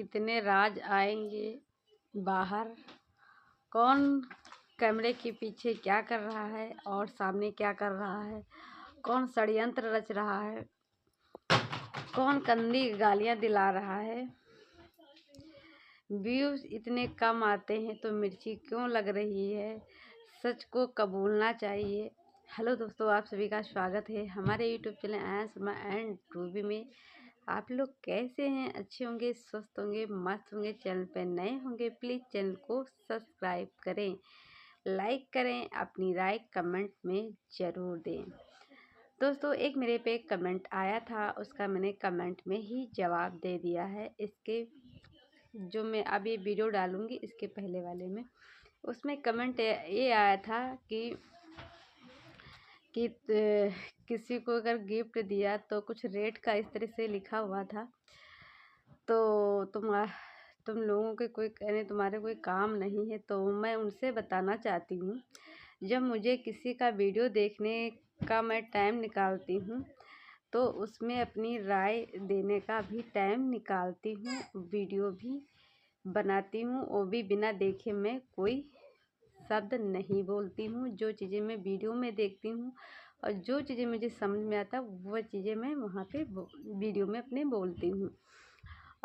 कितने राज आएंगे बाहर, कौन कैमरे के पीछे क्या कर रहा है और सामने क्या कर रहा है, कौन षड्यंत्र रच रहा है, कौन गंदी गालियां दिला रहा है। व्यूज इतने कम आते हैं तो मिर्ची क्यों लग रही है, सच को कबूलना चाहिए। हेलो दोस्तों, आप सभी का स्वागत है हमारे यूट्यूब चैनल आयशमा एंड रूबी में। आप लोग कैसे हैं? अच्छे होंगे, स्वस्थ होंगे, मस्त होंगे। चैनल पे नए होंगे प्लीज़ चैनल को सब्सक्राइब करें, लाइक करें, अपनी राय कमेंट में ज़रूर दें। दोस्तों, एक मेरे पे कमेंट आया था, उसका मैंने कमेंट में ही जवाब दे दिया है। इसके जो मैं अब ये वीडियो डालूंगी इसके पहले वाले में, उसमें कमेंट ये आया था कि किसी को अगर गिफ्ट दिया तो कुछ रेट का इस तरह से लिखा हुआ था, तो तुम लोगों के कोई कहने तुम्हारे कोई काम नहीं है। तो मैं उनसे बताना चाहती हूँ, जब मुझे किसी का वीडियो देखने का मैं टाइम निकालती हूँ तो उसमें अपनी राय देने का भी टाइम निकालती हूँ, वीडियो भी बनाती हूँ। वो भी बिना देखे मैं कोई शब्द नहीं बोलती हूँ। जो चीज़ें मैं वीडियो में देखती हूँ और जो चीज़ें मुझे समझ में आता वो चीज़ें मैं वहाँ पे वीडियो में अपने बोलती हूँ।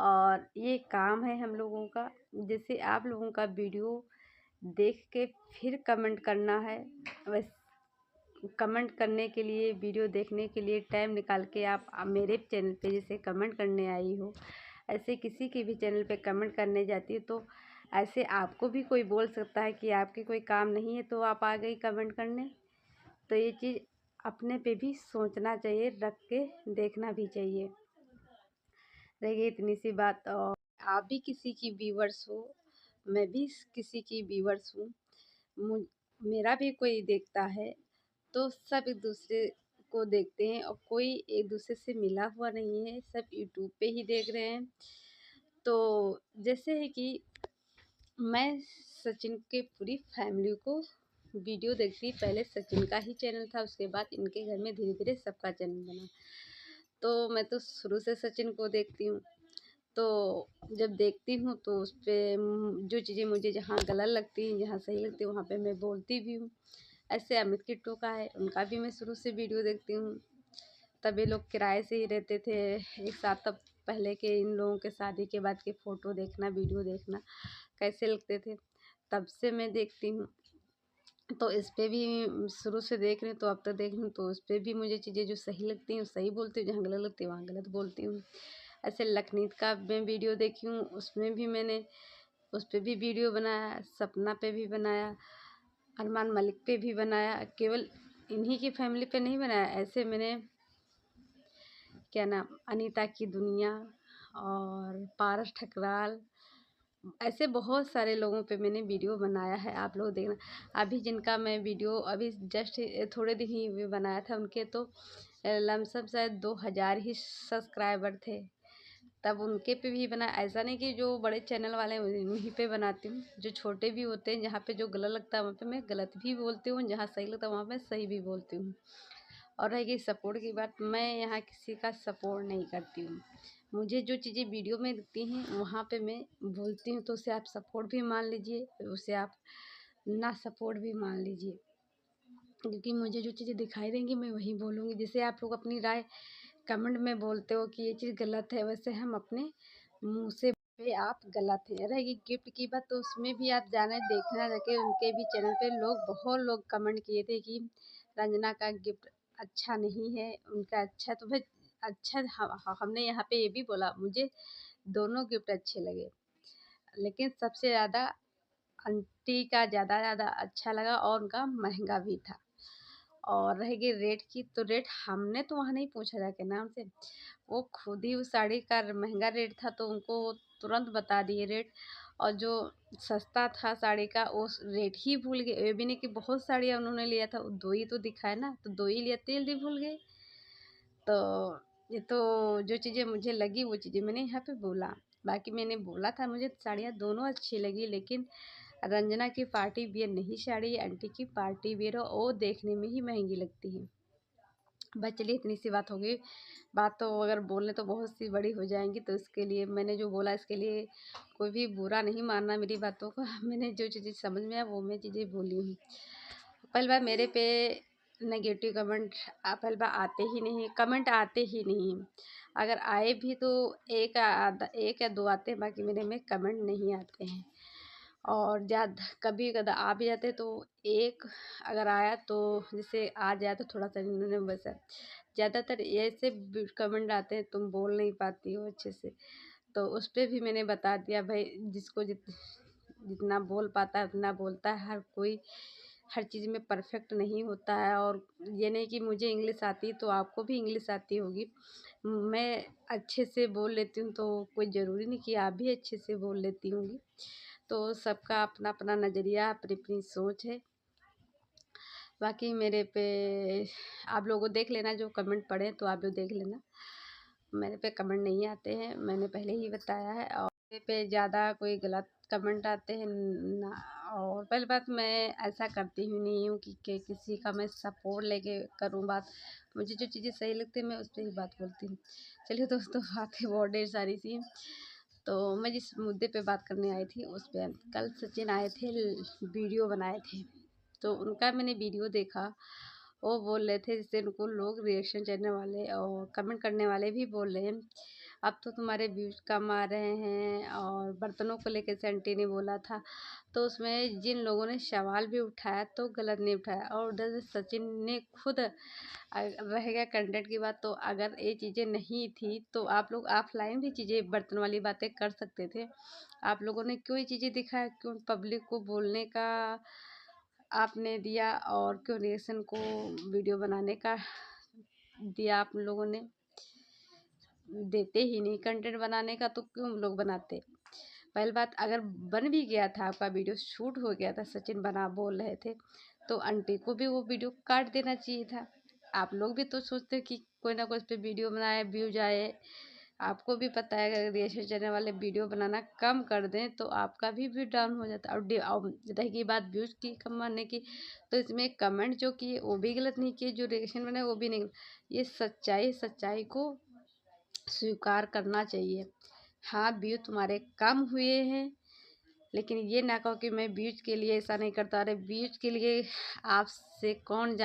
और ये काम है हम लोगों का। जैसे आप लोगों का वीडियो देख के फिर कमेंट करना है, बस कमेंट करने के लिए, वीडियो देखने के लिए टाइम निकाल के आप मेरे चैनल पे जैसे कमेंट करने आई हो, ऐसे किसी के भी चैनल पे कमेंट करने जाती है तो ऐसे आपको भी कोई बोल सकता है कि आपके कोई काम नहीं है तो आप आ गई कमेंट करने। तो ये चीज़ अपने पे भी सोचना चाहिए, रख के देखना भी चाहिए। रही इतनी सी बात, और आप भी किसी की व्यूवर्स हो, मैं भी किसी की व्यूवर्स हूँ, मेरा भी कोई देखता है तो सब एक दूसरे को देखते हैं और कोई एक दूसरे से मिला हुआ नहीं है, सब यूट्यूब पे ही देख रहे हैं। तो जैसे है कि मैं सचिन के पूरी फैमिली को वीडियो देखती, पहले सचिन का ही चैनल था, उसके बाद इनके घर में धीरे धीरे सबका चैनल बना। तो मैं तो शुरू से सचिन को देखती हूँ। तो जब देखती हूँ तो उस पर जो चीज़ें मुझे जहाँ गलत लगती हैं, जहाँ सही लगती है, वहाँ पे मैं बोलती भी हूँ। ऐसे अमित किट्टू का है, उनका भी मैं शुरू से वीडियो देखती हूँ। तब ये लोग किराए से ही रहते थे एक साथ, तब पहले के इन लोगों के शादी के बाद के फ़ोटो देखना, वीडियो देखना कैसे लगते थे, तब से मैं देखती हूँ। तो इस पर भी शुरू से देख रही हूँ, तो अब तक देख रही हूँ, तो उस पर भी मुझे चीज़ें जो सही लगती हैं सही बोलती हूँ, जहाँ गलत लगती है वहाँ गलत बोलती हूँ। ऐसे लखनीत का मैं वीडियो देखी हूँ, उसमें भी मैंने उस पर भी वीडियो बनाया, सपना पे भी बनाया, अरमान मलिक पे भी बनाया। केवल इन्हीं की फैमिली पे नहीं बनाया, ऐसे मैंने क्या नाम, अनीता की दुनिया और पारस ठकराल, ऐसे बहुत सारे लोगों पे मैंने वीडियो बनाया है। आप लोग देखना, अभी जिनका मैं वीडियो अभी जस्ट थोड़े दिन ही बनाया था, उनके तो लमसम शायद 2000 ही सब्सक्राइबर थे, तब उनके पे भी बना। ऐसा नहीं कि जो बड़े चैनल वाले उन्हीं पे बनाती हूँ, जो छोटे भी होते हैं, जहाँ पे जो गलत लगता है वहाँ पे मैं गलत भी बोलती हूँ, जहाँ सही लगता है वहाँ पे सही भी बोलती हूँ। और रहेगी सपोर्ट की बात, मैं यहाँ किसी का सपोर्ट नहीं करती हूँ। मुझे जो चीज़ें वीडियो में दिखती हैं वहाँ पे मैं बोलती हूँ, तो उसे आप सपोर्ट भी मान लीजिए, उसे आप ना सपोर्ट भी मान लीजिए, क्योंकि मुझे जो चीज़ें दिखाई देंगी मैं वही बोलूँगी। जैसे आप लोग अपनी राय कमेंट में बोलते हो कि ये चीज़ गलत है, वैसे हम अपने मुँह से पे आप गलत है। रहेगी गिफ्ट की बात, तो उसमें भी आप जाने देखना जाके उनके भी चैनल पे बहुत लोग कमेंट किए थे कि रंजना का गिफ्ट अच्छा नहीं है, उनका अच्छा। तो भाई अच्छा, हमने यहाँ पे ये भी बोला, मुझे दोनों गिफ्ट अच्छे लगे, लेकिन सबसे ज़्यादा आंटी का ज़्यादा अच्छा लगा और उनका महंगा भी था। और रहेगी रेट की, तो रेट हमने तो वहाँ नहीं पूछा जाके नाम से, वो खुद ही उस साड़ी का महंगा रेट था तो उनको तुरंत बता दिए रेट। और जो सस्ता था साड़ी का वो रेट ही भूल गए। ये भी नहीं कि बहुत साड़ियाँ उन्होंने लिया था, दो ही तो दिखाए ना, तो दो ही लिया, तेल भी भूल गए। तो ये तो जो चीज़ें मुझे लगी वो चीज़ें मैंने यहाँ पे बोला। बाकी मैंने बोला था मुझे साड़ियाँ दोनों अच्छी लगी, लेकिन रंजना की पार्टी वियर नहीं साड़ी, आंटी की पार्टी वियर, वो देखने में ही महंगी लगती है। बस चलिए इतनी सी बात होगी। बात तो अगर बोलें तो बहुत सी बड़ी हो जाएंगी, तो इसके लिए मैंने जो बोला इसके लिए कोई भी बुरा नहीं मानना मेरी बातों को। मैंने जो चीज़ें समझ में आया वो मैं चीज़ें बोली हूँ। पहली बार मेरे पे नेगेटिव कमेंट पहली बार आते ही नहीं, कमेंट आते ही नहीं। अगर आए भी तो एक या दो आते हैं, बाकी मेरे में कमेंट नहीं आते हैं। और ज़्यादा कभी कदा आ भी जाते तो एक अगर आया तो जैसे आ जाए तो थोड़ा सा इन्होंने बस, ज़्यादातर ऐसे कमेंट आते हैं तुम बोल नहीं पाती हो अच्छे से। तो उस पे भी मैंने बता दिया भाई, जिसको जितना बोल पाता है उतना बोलता है। हर कोई हर चीज़ में परफेक्ट नहीं होता है, और ये नहीं कि मुझे इंग्लिश आती तो आपको भी इंग्लिश आती होगी। मैं अच्छे से बोल लेती हूँ तो कोई ज़रूरी नहीं कि आप भी अच्छे से बोल लेती होंगी। तो सबका अपना अपना नज़रिया, अपनी अपनी सोच है। बाकी मेरे पे आप लोगों देख लेना, जो कमेंट पढ़े तो आप लोग देख लेना। मेरे पे कमेंट नहीं आते हैं, मैंने पहले ही बताया है। और मेरे पे ज़्यादा कोई गलत कमेंट आते हैं ना। और पहली बात, मैं ऐसा करती हूँ नहीं हूँ कि किसी का मैं सपोर्ट लेके करूँ बात। मुझे जो चीज़ें सही लगती है मैं उस पर ही बात बोलती हूँ। चलिए दोस्तों, बातें बहुत ढेर सारी थी। तो मैं जिस मुद्दे पे बात करने आई थी उस पे, कल सचिन आए थे, वीडियो बनाए थे, तो उनका मैंने वीडियो देखा। वो बोल रहे थे, जैसे उनको लोग रिएक्शन करने वाले और कमेंट करने वाले भी बोल रहे हैं, अब तो तुम्हारे व्यूज़ कम आ रहे हैं। और बर्तनों को लेकर से आंटी ने बोला था, तो उसमें जिन लोगों ने सवाल भी उठाया तो गलत नहीं उठाया। और उधर से सचिन ने खुद रह गया कंटेंट की बात, तो अगर ये चीज़ें नहीं थी तो आप लोग ऑफलाइन भी चीज़ें बर्तन वाली बातें कर सकते थे। आप लोगों ने क्यों ये चीज़ें दिखाया, क्यों पब्लिक को बोलने का आपने दिया, और क्यों रिएक्शन को वीडियो बनाने का दिया। आप लोगों ने देते ही नहीं कंटेंट बनाने का, तो क्यों लोग बनाते। पहली बात, अगर बन भी गया था, आपका वीडियो शूट हो गया था, सचिन बना बोल रहे थे, तो आंटी को भी वो वीडियो काट देना चाहिए था। आप लोग भी तो सोचते कि कोई ना कोई इस पे वीडियो बनाए, व्यूज आए। आपको भी पता है अगर रिएक्शन चैनल वाले वीडियो बनाना कम कर दें तो आपका भी व्यू डाउन हो जाता है। और रही बात व्यूज की कमाने की, तो इसमें कमेंट जो किए वो भी गलत नहीं किए, जो रिएक्शन बनाए वो भी नहीं। ये सच्चाई को स्वीकार करना चाहिए। हाँ, व्यू तुम्हारे कम हुए हैं, लेकिन ये ना कहो कि मैं व्यूज के लिए ऐसा नहीं करता। अरे व्यूज के लिए आपसे कौन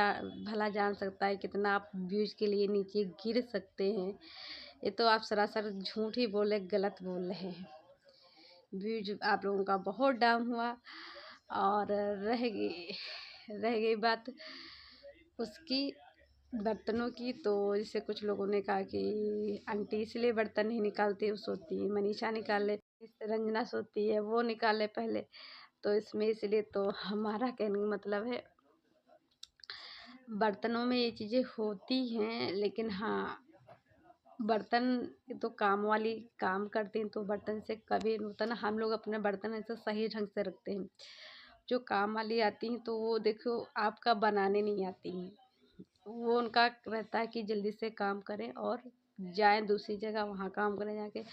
भला जान सकता है कितना आप व्यूज के लिए नीचे गिर सकते हैं। ये तो आप सरासर झूठ ही बोले, गलत बोल रहे हैं। व्यूज आप लोगों का बहुत डाउन हुआ। और रह गई बात उसकी, बर्तनों की, तो जैसे कुछ लोगों ने कहा कि आंटी इसलिए बर्तन नहीं निकालती, वो सोती है मनीषा निकाल ले, रंजना सोती है वो निकाल ले पहले। तो इसमें इसलिए, तो हमारा कहने का मतलब है, बर्तनों में ये चीज़ें होती हैं, लेकिन हाँ, बर्तन तो काम वाली काम करती हैं, तो बर्तन से कभी नहीं होता ना। हम लोग अपने बर्तन ऐसे सही ढंग से रखते हैं। जो काम वाली आती हैं तो वो देखो आपका बनाने नहीं आती हैं, वो उनका रहता है कि जल्दी से काम करें और जाएं दूसरी जगह, वहाँ काम करें जाके।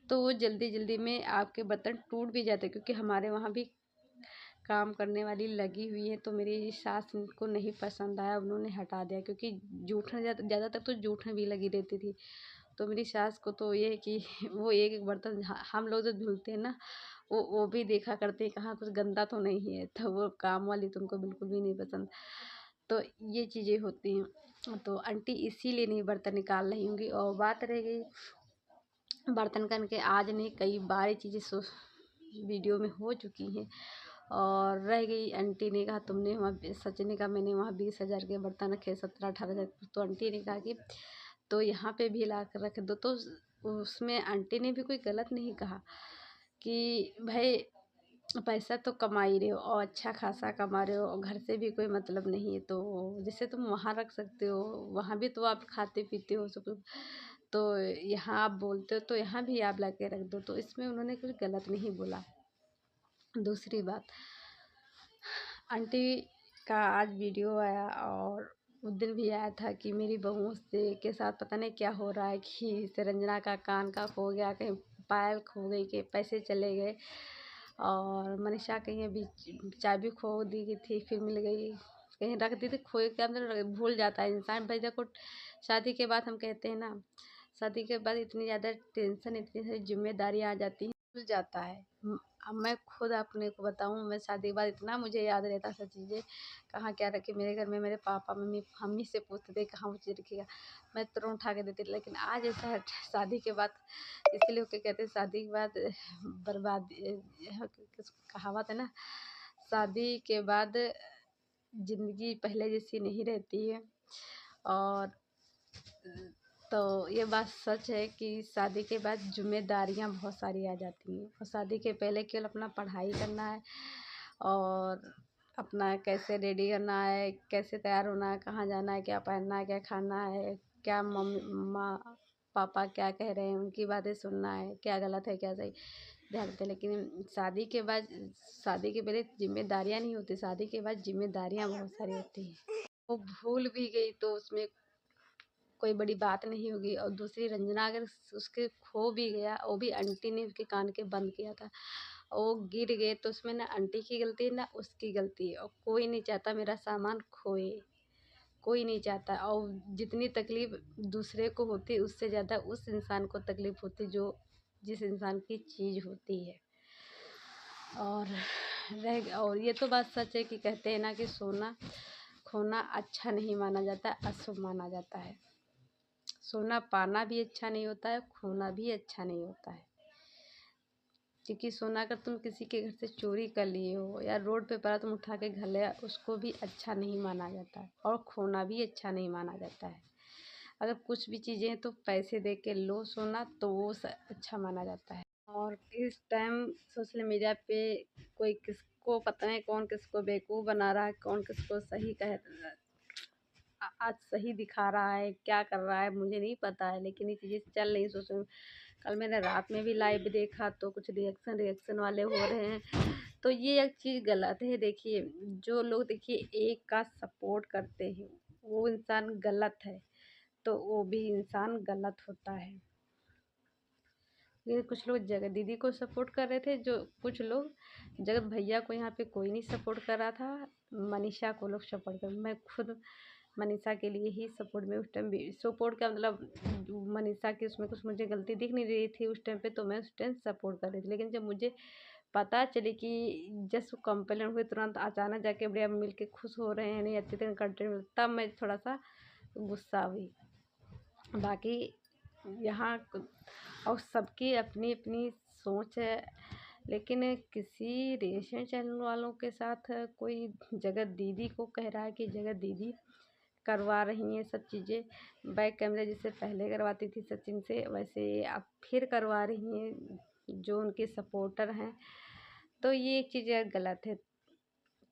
तो वो जल्दी जल्दी में आपके बर्तन टूट भी जाते हैं, क्योंकि हमारे वहाँ भी काम करने वाली लगी हुई है। तो मेरी सास को नहीं पसंद आया, उन्होंने हटा दिया, क्योंकि जूठन ज़्यादातर तो जूठन भी लगी रहती थी। तो मेरी सास को तो ये है कि वो एक एक बर्तन हम लोग जो धुलते हैं ना, वो भी देखा करते हैं कहाँ कुछ गंदा तो नहीं है। तो वो काम वाली तो उनको बिल्कुल भी नहीं पसंद। तो ये चीज़ें होती हैं। तो आंटी इसीलिए नहीं बर्तन निकाल रही होंगी। और बात रह गई बर्तन करके, आज नहीं कई बार ये चीज़ें वीडियो में हो चुकी हैं। और रह गई, आंटी ने कहा तुमने वहाँ, सचिन ने कहा मैंने वहाँ 20,000 के बर्तन रखे, 17-18,000। तो आंटी ने कहा कि तो यहाँ पे भी ला कर रख दो। तो उसमें आंटी ने भी कोई गलत नहीं कहा कि भाई पैसा तो कमा ही रहे हो और अच्छा खासा कमा रहे हो, और घर से भी कोई मतलब नहीं है, तो जैसे तुम वहाँ रख सकते हो, वहाँ भी तो आप खाते पीते हो सब कुछ, तो यहाँ आप बोलते हो तो यहाँ भी आप ला के रख दो। तो इसमें उन्होंने कुछ गलत नहीं बोला। दूसरी बात, आंटी का आज वीडियो आया, और उस दिन भी आया था कि मेरी बहुओं से के साथ पता नहीं क्या हो रहा है, कि रंजना का कान का खो गया, कहीं पायल खो गई, के पैसे चले गए। और मनीषा कहीं अभी चाबी खो दी गई थी, फिर मिल गई, कहीं रख दी थी, खोए क्या मतलब भूल जाता है इंसान। भाई देखो, शादी के बाद हम कहते हैं ना, शादी के बाद इतनी ज़्यादा टेंशन, इतनी सारी जिम्मेदारियाँ आ जाती हैं, भूल जाता है। अब मैं खुद अपने को बताऊँ, मैं शादी के बाद इतना मुझे याद रहता सब चीज़ें, कहाँ क्या रखी। मेरे घर में मेरे पापा मम्मी हम ही से पूछते थे कहाँ वो चीज़ रखिएगा, मैं तुरंत उठा के देती। लेकिन आज ऐसा है शादी के बाद, इसलिए वो क्या कहते हैं, शादी के बाद बर्बादी, कहावत है ना, शादी के बाद ज़िंदगी पहले जैसी नहीं रहती है। और तो ये बात सच है कि शादी के बाद जिम्मेदारियां बहुत सारी आ जाती हैं, और शादी के पहले केवल अपना पढ़ाई करना है, और अपना कैसे रेडी करना है, कैसे तैयार होना है, कहाँ जाना है, क्या पहनना है, क्या खाना है, क्या मम्मी माँ पापा क्या कह रहे हैं उनकी बातें सुनना है, क्या गलत है क्या सही, ध्यान देते हैं। लेकिन शादी के बाद, शादी के पहले जिम्मेदारियां नहीं होती, शादी के बाद जिम्मेदारियां बहुत सारी होती हैं। वो भूल भी गई तो उसमें कोई बड़ी बात नहीं होगी। और दूसरी रंजना, अगर उसके खो भी गया, वो भी आंटी ने उसके कान के बंद किया था, और वो गिर गए तो उसमें ना आंटी की गलती है ना उसकी गलती है। और कोई नहीं चाहता मेरा सामान खोए, कोई नहीं चाहता। और जितनी तकलीफ दूसरे को होती है उससे ज़्यादा उस इंसान को तकलीफ होती जो जिस इंसान की चीज़ होती है। और ये तो बात सच है कि कहते हैं ना कि सोना खोना अच्छा नहीं माना जाता, अशुभ माना जाता है। सोना पाना भी अच्छा नहीं होता है, खोना भी अच्छा नहीं होता है। क्योंकि सोना अगर तुम किसी के घर से चोरी कर लिए हो या रोड पे पड़ा तुम उठा के घर ले आए, उसको भी अच्छा नहीं माना जाता है, और खोना भी अच्छा नहीं माना जाता है। अगर कुछ भी चीज़ें हैं तो पैसे दे के लो सोना, तो वो अच्छा माना जाता है। और इस टाइम सोशल मीडिया पे कोई किसको पता नहीं, कौन किसको बेवकूफ़ बना रहा है, कौन किसको सही कह आज सही दिखा रहा है, क्या कर रहा है मुझे नहीं पता है। लेकिन ये चीज़ें चल रही सोशल। कल मैंने रात में भी लाइव देखा तो कुछ रिएक्शन वाले हो रहे हैं, तो ये एक चीज़ गलत है। देखिए, जो लोग देखिए एक का सपोर्ट करते हैं वो इंसान गलत है, तो वो भी इंसान गलत होता है। ये कुछ लोग जगत दीदी को सपोर्ट कर रहे थे, जो कुछ लोग जगत भैया को यहाँ पे कोई नहीं सपोर्ट कर रहा था, मनीषा को लोग सपोर्ट कर। मैं खुद मनीषा के लिए ही सपोर्ट में उस टाइम भी सपोर्ट का मतलब मनीषा की उसमें कुछ मुझे गलती दिख नहीं रही थी उस टाइम पे, तो मैं उस टाइम सपोर्ट कर रही थी। लेकिन जब मुझे पता चली कि जस्ट कंप्लेंट हुई तुरंत अचानक जाके बढ़िया मिल के खुश हो रहे हैं, नहीं अच्छी तरह कंटेंट, तब मैं थोड़ा सा गुस्सा हुई। बाकी यहाँ और सबकी अपनी अपनी सोच है। लेकिन किसी रिएक्शन चैनल वालों के साथ कोई जगत दीदी को कह रहा है कि जगत दीदी करवा रही हैं सब चीज़ें बैक कैमरा, जैसे पहले करवाती थी सचिन से, वैसे अब फिर करवा रही हैं जो उनके सपोर्टर हैं। तो ये चीज़ गलत है,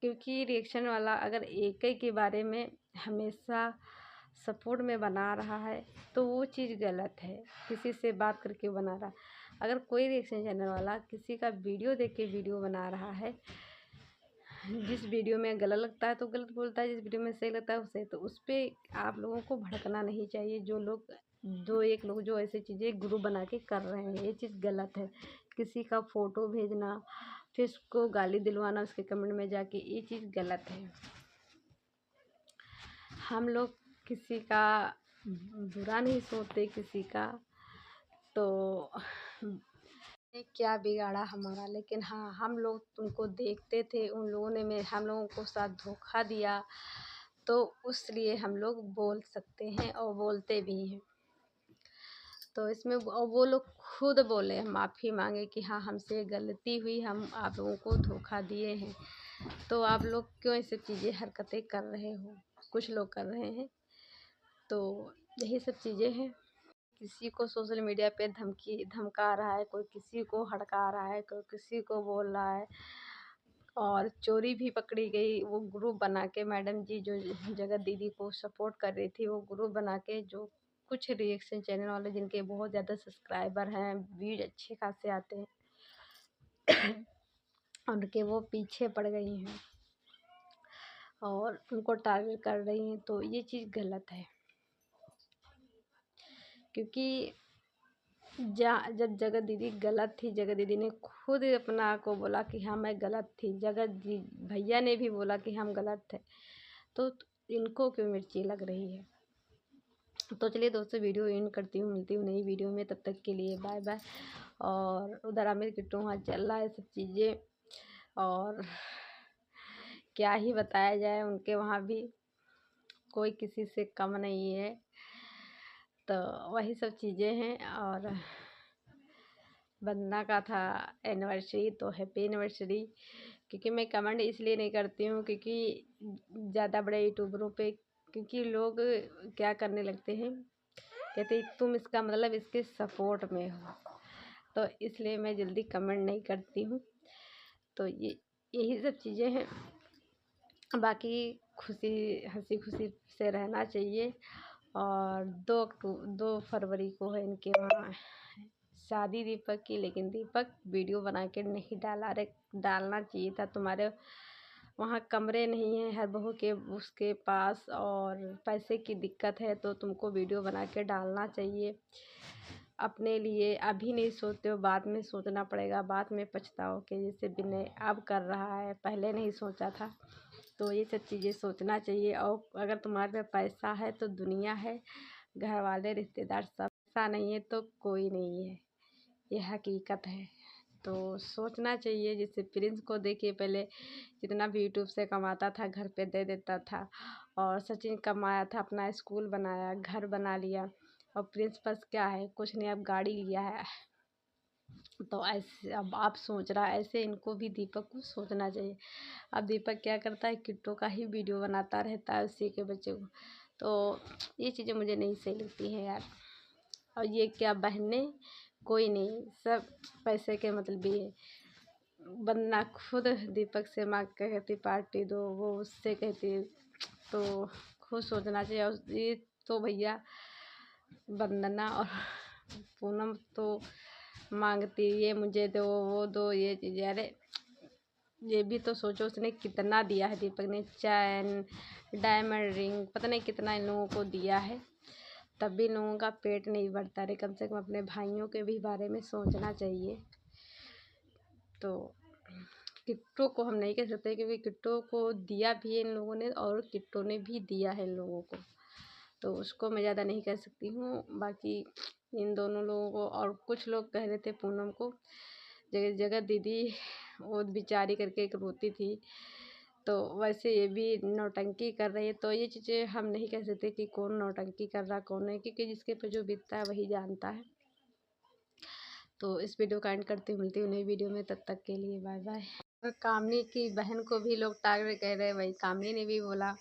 क्योंकि रिएक्शन वाला अगर एक ही के बारे में हमेशा सपोर्ट में बना रहा है तो वो चीज़ गलत है। किसी से बात करके बना रहा, अगर कोई रिएक्शन चैनल वाला किसी का वीडियो देख के वीडियो बना रहा है, जिस वीडियो में गलत लगता है तो गलत बोलता है, जिस वीडियो में सही लगता है वो सही, तो उस पर आप लोगों को भड़कना नहीं चाहिए। जो लोग दो एक लोग जो ऐसी चीज़ें ग्रुप बना के कर रहे हैं, ये चीज़ गलत है। किसी का फ़ोटो भेजना फिर उसको गाली दिलवाना उसके कमेंट में जाके, ये चीज़ गलत है। हम लोग किसी का बुरा नहीं सोचते किसी का, तो क्या बिगाड़ा हमारा। लेकिन हाँ, हम लोग उनको देखते थे, उन लोगों ने हम लोगों को साथ धोखा दिया, तो उसलिए हम लोग बोल सकते हैं और बोलते भी हैं। तो इसमें वो लोग खुद बोले, माफ़ी मांगे कि हाँ हमसे गलती हुई, हम आप लोगों को धोखा दिए हैं, तो आप लोग क्यों ऐसी चीज़ें हरकतें कर रहे हो, कुछ लोग कर रहे हैं। तो यही सब चीज़ें हैं। किसी को सोशल मीडिया पे धमका रहा है, कोई किसी को हड़का रहा है, कोई किसी को बोल रहा है। और चोरी भी पकड़ी गई, वो ग्रुप बना के मैडम जी जो जगत दीदी को सपोर्ट कर रही थी, वो ग्रुप बना के जो कुछ रिएक्शन चैनल वाले जिनके बहुत ज़्यादा सब्सक्राइबर हैं, व्यूज अच्छे खासे आते हैं उनके वो पीछे पड़ गई हैं और उनको टारगेट कर रही हैं, तो ये चीज़ गलत है। क्योंकि जब जगत दीदी गलत थी, जगत दीदी ने खुद अपना को बोला कि हाँ मैं गलत थी, जगत जी भैया ने भी बोला कि हम गलत थे, तो इनको क्यों मिर्ची लग रही है। तो चलिए दोस्तों, वीडियो एंड करती हूँ, मिलती हूँ नई वीडियो में, तब तक के लिए बाय बाय। और उधर आमिर किट्टू वहाँ चल रहा है सब चीज़ें, और क्या ही बताया जाए, उनके वहाँ भी कोई किसी से कम नहीं है। तो वही सब चीज़ें हैं। और वंदना का था एनिवर्सरी, तो हैप्पी एनिवर्सरी। क्योंकि मैं कमेंट इसलिए नहीं करती हूँ क्योंकि ज़्यादा बड़े यूट्यूबरों पे, क्योंकि लोग क्या करने लगते हैं, कहते तुम इसका मतलब इसके सपोर्ट में हो, तो इसलिए मैं जल्दी कमेंट नहीं करती हूँ। तो ये यही सब चीज़ें हैं। बाकी खुशी हंसी खुशी से रहना चाहिए। और 2 फरवरी को है इनके वहाँ शादी दीपक की, लेकिन दीपक वीडियो बना के नहीं डाला। अरे डालना चाहिए था, तुम्हारे वहाँ कमरे नहीं हैं हर बहू के उसके पास, और पैसे की दिक्कत है, तो तुमको वीडियो बना के डालना चाहिए अपने लिए। अभी नहीं सोचते हो, बाद में सोचना पड़ेगा, बाद में पछताओ कि जैसे विनय अब कर रहा है, पहले नहीं सोचा था। तो ये सब चीज़ें सोचना चाहिए। और अगर तुम्हारे पे पैसा है तो दुनिया है, घर वाले रिश्तेदार सब, पैसा नहीं है तो कोई नहीं है, ये हकीकत है। तो सोचना चाहिए। जैसे प्रिंस को देखिए, पहले जितना भी यूट्यूब से कमाता था घर पे दे देता था, और सचिन कमाया था, अपना स्कूल बनाया, घर बना लिया, और प्रिंस पास क्या है, कुछ नहीं, अब गाड़ी लिया है। तो ऐसे अब आप सोच रहा है, ऐसे इनको भी दीपक को सोचना चाहिए। अब दीपक क्या करता है, किट्टो का ही वीडियो बनाता रहता है, उसी के बच्चे को। तो ये चीज़ें मुझे नहीं सही लगती हैं यार। और ये क्या बहनें, कोई नहीं, सब पैसे के मतलब भी है। वंदना खुद दीपक से मांग के कहती पार्टी दो, वो उससे कहती, तो खुद सोचना चाहिए। और ये तो भैया वंदना और पूनम तो मांगती, ये मुझे दो, वो दो, ये चीज़ें। अरे ये भी तो सोचो, उसने कितना दिया है दीपक ने, चैन, डायमंड रिंग, पता नहीं कितना इन लोगों को दिया है, तब भी इन लोगों का पेट नहीं भरता। रे कम से कम अपने भाइयों के भी बारे में सोचना चाहिए। तो किट्टो को हम नहीं कह सकते, क्योंकि किट्टो को दिया भी है इन लोगों ने, और किट्टो ने भी दिया है इन लोगों को, तो उसको मैं ज़्यादा नहीं कह सकती हूँ। बाकी इन दोनों लोगों को, और कुछ लोग कह रहे थे पूनम को, जगह जगह दीदी वो बेचारी करके एक रोती थी, तो वैसे ये भी नौटंकी कर रही है। तो ये चीज़ें हम नहीं कह सकते कि कौन नौटंकी कर रहा कौन नहीं, क्योंकि जिसके पे जो बीतता है वही जानता है। तो इस वीडियो का एंड करती हूँ, मिलती हूँ नई वीडियो में, तब तक के लिए बाय बाय। और कामनी की बहन को भी लोग टारगेट कह रहे हैं, वही कामनी ने भी बोला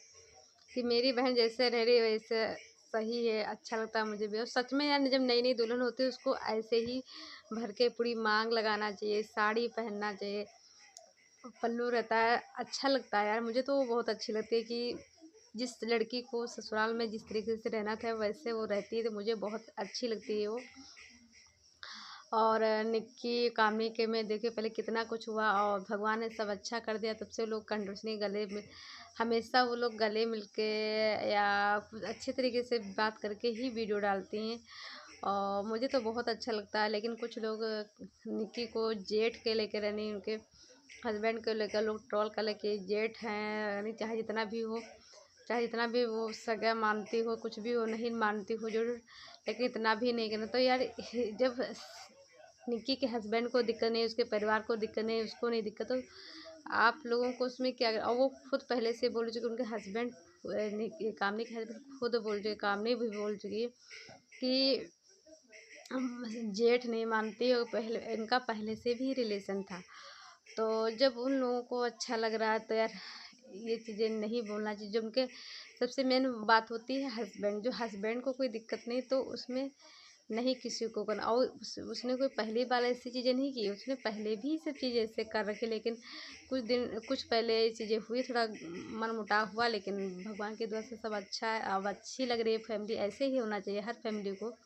कि मेरी बहन जैसे रह रही है वैसे सही है, अच्छा लगता है मुझे भी। और सच में यार, जब नई नई दुल्हन होती है उसको ऐसे ही भर के पूरी मांग लगाना चाहिए, साड़ी पहनना चाहिए, पल्लू रहता है, अच्छा लगता है यार। मुझे तो बहुत अच्छी लगती है कि जिस लड़की को ससुराल में जिस तरीके से रहना था वैसे वो रहती है, तो मुझे बहुत अच्छी लगती है वो। और निक्की कामनी के में देखिए पहले कितना कुछ हुआ, और भगवान ने सब अच्छा कर दिया, तब से लोग कंटिन्यूसली गले में, हमेशा वो लोग गले मिलके या कुछ अच्छे तरीके से बात करके ही वीडियो डालती हैं, और मुझे तो बहुत अच्छा लगता है। लेकिन कुछ लोग निक्की को जेठ के लेकर, यानी उनके हस्बैंड को लेकर लोग ट्रोल कर ले कि जेठ हैं, यानी चाहे जितना भी हो, चाहे जितना भी वो सगा मानती हो, कुछ भी हो, नहीं मानती हो जो, लेकिन इतना भी नहीं करना। तो यार जब निक्की के हस्बैंड को दिक्कत नहीं, उसके परिवार को दिक्कत नहीं, उसको नहीं दिक्कत, तो आप लोगों को उसमें क्या। और वो खुद पहले से बोल चुकी, उनके हस्बैंड कामनी के हस्बैंड खुद बोल चुके, कामनी भी बोल चुकी है कि जेठ नहीं मानती, और पहले इनका पहले से भी रिलेशन था। तो जब उन लोगों को अच्छा लग रहा है तो यार ये चीज़ें नहीं बोलना चाहिए। जो उनके सबसे मेन बात होती है हस्बैंड, जो हस्बैंड को कोई दिक्कत नहीं तो उसमें नहीं किसी को करना। और उसने कोई पहली बार ऐसी चीज़ें नहीं की, उसने पहले भी सब चीज़ें ऐसे कर रखी, लेकिन कुछ पहले ये चीज़ें हुई, थोड़ा मनमुटाव हुआ, लेकिन भगवान की दुआ से सब अच्छा है। अब अच्छी लग रही है फैमिली, ऐसे ही होना चाहिए हर फैमिली को।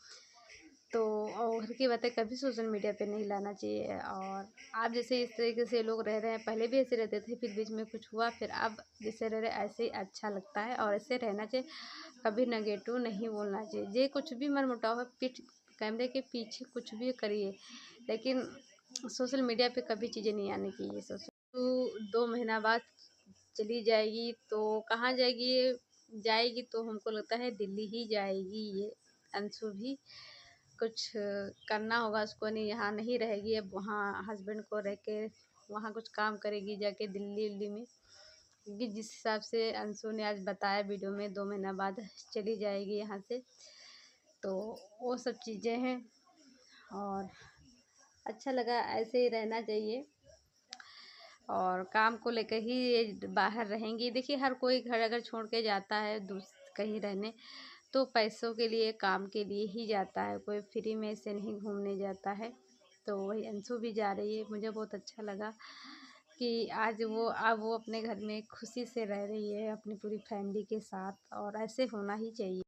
तो और घर की बातें कभी सोशल मीडिया पे नहीं लाना चाहिए। और आप जैसे इस तरीके से लोग रह रहे हैं, पहले भी ऐसे रहते थे, फिर बीच में कुछ हुआ, फिर अब जैसे रह रहे ऐसे ही अच्छा लगता है, और ऐसे रहना चाहिए। कभी नेगेटिव नहीं बोलना चाहिए। जे कुछ भी मनमुटाव है, पीठ कैमरे के पीछे कुछ भी करिए, लेकिन सोशल मीडिया पे कभी चीज़ें नहीं आनी चाहिए। सोशल तो 2 महीना बाद चली जाएगी तो कहाँ जाएगी ये? जाएगी तो हमको लगता है दिल्ली ही जाएगी ये अंशु भी। कुछ करना होगा उसको, नहीं यहाँ नहीं रहेगी अब, वहाँ हस्बैंड को रह के वहाँ कुछ काम करेगी जाके दिल्ली उल्ली में, क्योंकि जिस हिसाब से अंशु ने आज बताया वीडियो में 2 महीना बाद चली जाएगी यहाँ से। तो वो सब चीज़ें हैं और अच्छा लगा, ऐसे ही रहना चाहिए और काम को लेकर ही ये बाहर रहेंगी। देखिए हर कोई घर अगर छोड़ के जाता है कहीं रहने तो पैसों के लिए, काम के लिए ही जाता है, कोई फ्री में ऐसे नहीं घूमने जाता है। तो वही अंशु भी जा रही है। मुझे बहुत अच्छा लगा कि आज अब वो अपने घर में खुशी से रह रही है अपनी पूरी फैमिली के साथ, और ऐसे होना ही चाहिए।